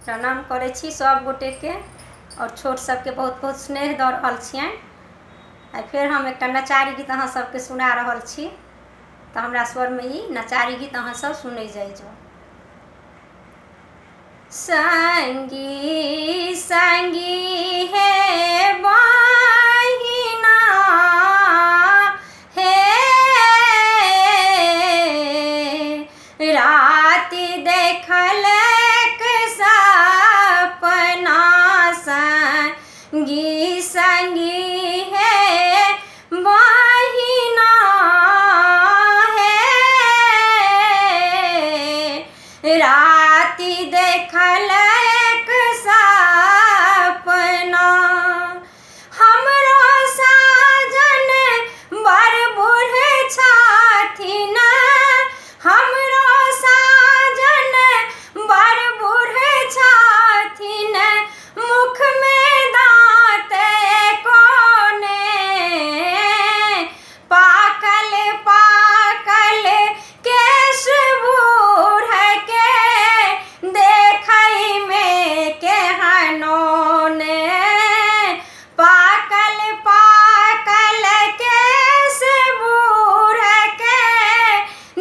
प्रणाम करै छी सब गोटे के और छोट सबके बहुत बहुत स्नेह दऽ रहल छियनि। आइ फेर हम एकटा नचारी गीत अहाँ सबके सुना रहल छी, तऽ हमरा स्वरमे ई नचारी गीत अहाँ सब सुनै जाइ जाउ। संगी संगी हे बहिना हे राति देखल सपना संगी संगी हे बहिना हे राति देखल सपना हमरो साजन बड़ बूढ़ छथिन, हमरो साजन बड़ बूढ़ छथिन, मुख में दाँत कोने पाकल पाकल केश बूढ़ के देखै में केहनोने पाकल पाकल केश बूढ़ के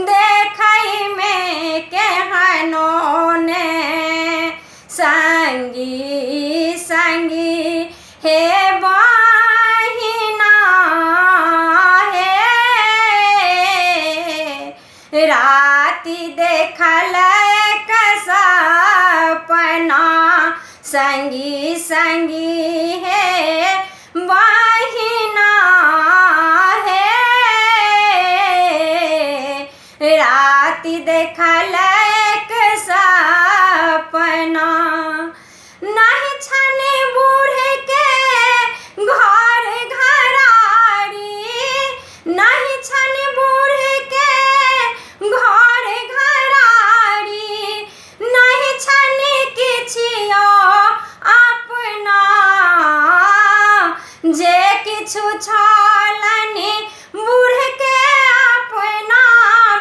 देखै में केहनोने संगी संगी हे बहिना हे राति देखल सपना संगी संगी हे बहिना हे राति देखल सपना नहीं छने बूढ़ के घर घरारी, नहीं छने बूढ़ के घर घरारी, नहीं छने किछियो अपना जे किछु छलनि बूढ़ के अपना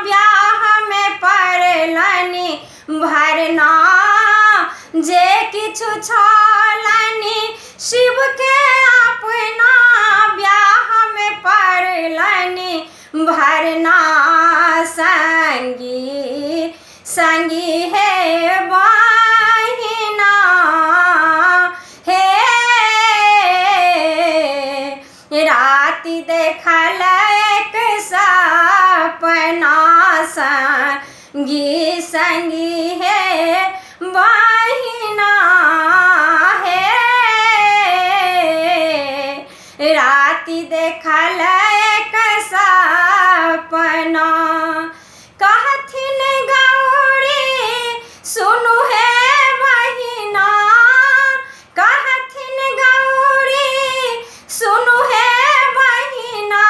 ब्याह में पड़लनि भरना, जे किछु छलनि शिव के अपना ब्याह में पड़लनि भरना संगी संगी हे बहिना हे राति देखल सपना संगी संगी हे बहिना हे राति देखल सपना कहथिन गौरी सुनु हे बहिना, कहथिन गौरी सुनु हे बहिना,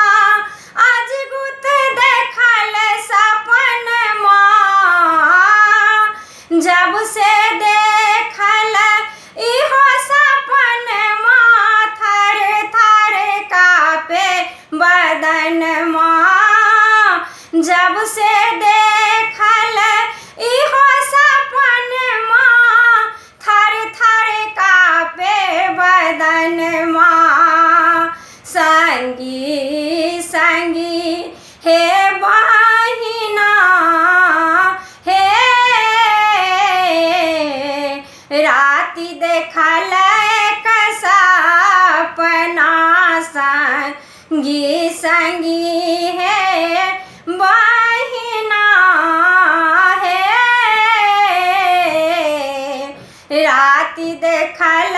अजगुत देखल सपनमा जब से देखल इहो सपनमा थर थर कापे बदनमा, जब से देखल इहो सपनमा थर थर कापे बदनमा संगी संगी हे बहिना हे राति देखल सपना संगी संगी हे बहिना हे राति देखल